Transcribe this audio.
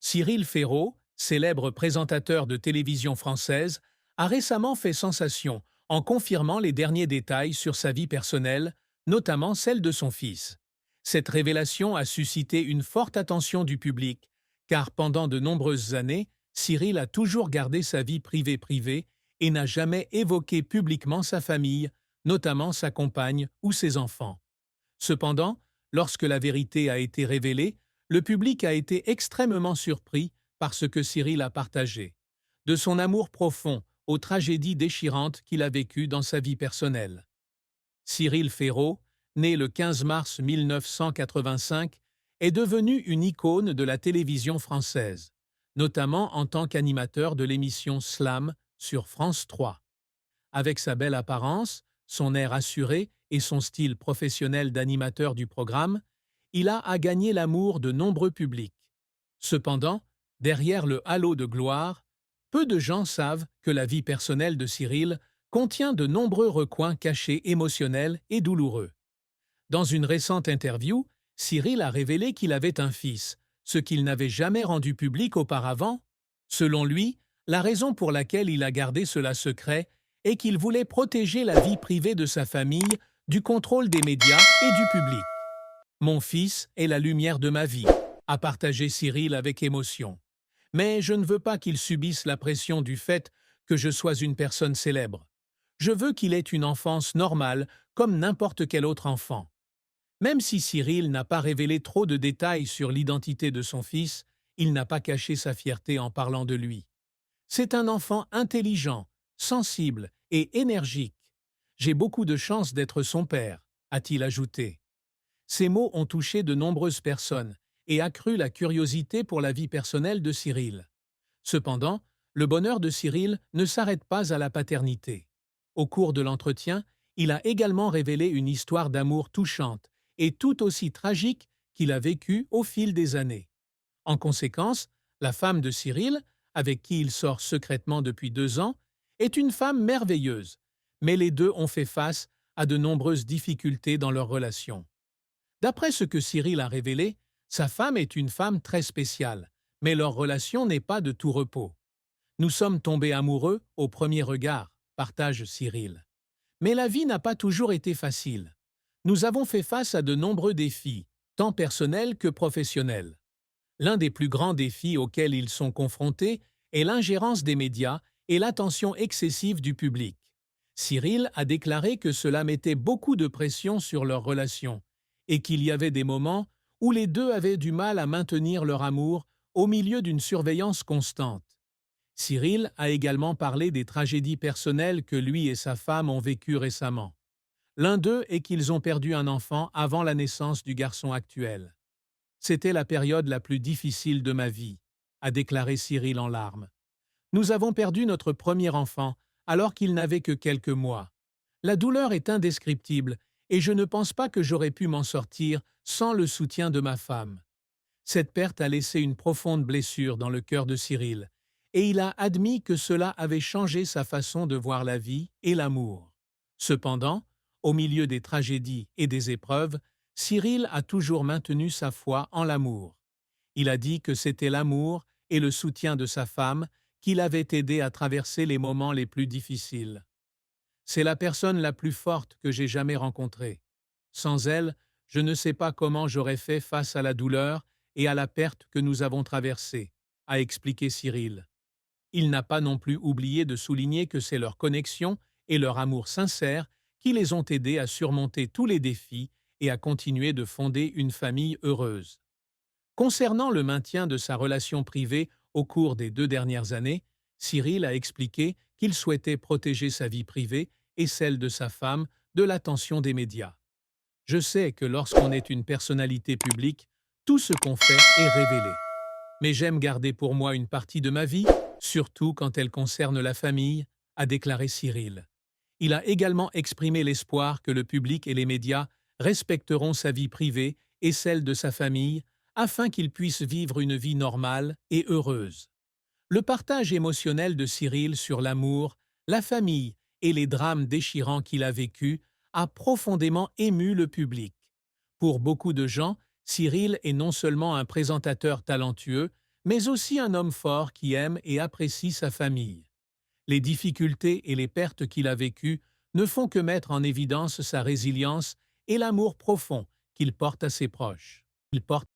Cyril Ferraud, célèbre présentateur de télévision française, a récemment fait sensation en confirmant les derniers détails sur sa vie personnelle, notamment celle de son fils. Cette révélation a suscité une forte attention du public, car pendant de nombreuses années, Cyril a toujours gardé sa vie privée et n'a jamais évoqué publiquement sa famille, notamment sa compagne ou ses enfants. Cependant, lorsque la vérité a été révélée, le public a été extrêmement surpris par ce que Cyril a partagé, de son amour profond aux tragédies déchirantes qu'il a vécues dans sa vie personnelle. Cyril Ferraud, né le 15 mars 1985, est devenu une icône de la télévision française, notamment en tant qu'animateur de l'émission Slam sur France 3. Avec sa belle apparence, son air assuré et son style professionnel d'animateur du programme, il a gagné l'amour de nombreux publics. Cependant, derrière le halo de gloire, peu de gens savent que la vie personnelle de Cyril contient de nombreux recoins cachés émotionnels et douloureux. Dans une récente interview, Cyril a révélé qu'il avait un fils, ce qu'il n'avait jamais rendu public auparavant. Selon lui, la raison pour laquelle il a gardé cela secret est qu'il voulait protéger la vie privée de sa famille du contrôle des médias et du public. Mon fils est la lumière de ma vie, a partagé Cyril avec émotion. Mais je ne veux pas qu'il subisse la pression du fait que je sois une personne célèbre. Je veux qu'il ait une enfance normale comme n'importe quel autre enfant. Même si Cyril n'a pas révélé trop de détails sur l'identité de son fils, il n'a pas caché sa fierté en parlant de lui. C'est un enfant intelligent, sensible et énergique. J'ai beaucoup de chance d'être son père, a-t-il ajouté. Ces mots ont touché de nombreuses personnes et accru la curiosité pour la vie personnelle de Cyril. Cependant, le bonheur de Cyril ne s'arrête pas à la paternité. Au cours de l'entretien, il a également révélé une histoire d'amour touchante et tout aussi tragique qu'il a vécue au fil des années. En conséquence, la femme de Cyril, avec qui il sort secrètement depuis 2 ans, est une femme merveilleuse, mais les deux ont fait face à de nombreuses difficultés dans leur relation. D'après ce que Cyril a révélé, sa femme est une femme très spéciale, mais leur relation n'est pas de tout repos. Nous sommes tombés amoureux au premier regard, partage Cyril. Mais la vie n'a pas toujours été facile. Nous avons fait face à de nombreux défis, tant personnels que professionnels. L'un des plus grands défis auxquels ils sont confrontés est l'ingérence des médias et l'attention excessive du public. Cyril a déclaré que cela mettait beaucoup de pression sur leur relation et qu'il y avait des moments où les deux avaient du mal à maintenir leur amour au milieu d'une surveillance constante. Cyril a également parlé des tragédies personnelles que lui et sa femme ont vécues récemment. L'un d'eux est qu'ils ont perdu un enfant avant la naissance du garçon actuel. C'était la période la plus difficile de ma vie, a déclaré Cyril en larmes. Nous avons perdu notre premier enfant alors qu'il n'avait que quelques mois. La douleur est indescriptible et je ne pense pas que j'aurais pu m'en sortir sans le soutien de ma femme. Cette perte a laissé une profonde blessure dans le cœur de Cyril et il a admis que cela avait changé sa façon de voir la vie et l'amour. Cependant, au milieu des tragédies et des épreuves, Cyril a toujours maintenu sa foi en l'amour. Il a dit que c'était l'amour et le soutien de sa femme qui l'avaient aidé à traverser les moments les plus difficiles. C'est la personne la plus forte que j'ai jamais rencontrée. Sans elle, je ne sais pas comment j'aurais fait face à la douleur et à la perte que nous avons traversée, a expliqué Cyril. Il n'a pas non plus oublié de souligner que c'est leur connexion et leur amour sincère qui les ont aidés à surmonter tous les défis et à continuer de fonder une famille heureuse. Concernant le maintien de sa relation privée au cours des 2 dernières années, Cyril a expliqué qu'il souhaitait protéger sa vie privée et celle de sa femme de l'attention des médias. Je sais que lorsqu'on est une personnalité publique, tout ce qu'on fait est révélé. Mais j'aime garder pour moi une partie de ma vie, surtout quand elle concerne la famille, a déclaré Cyril. Il a également exprimé l'espoir que le public et les médias respecteront sa vie privée et celle de sa famille afin qu'il puisse vivre une vie normale et heureuse. Le partage émotionnel de Cyril sur l'amour, la famille et les drames déchirants qu'il a vécus a profondément ému le public. Pour beaucoup de gens, Cyril est non seulement un présentateur talentueux, mais aussi un homme fort qui aime et apprécie sa famille. Les difficultés et les pertes qu'il a vécues ne font que mettre en évidence sa résilience et l'amour profond qu'il porte à ses proches. Il porte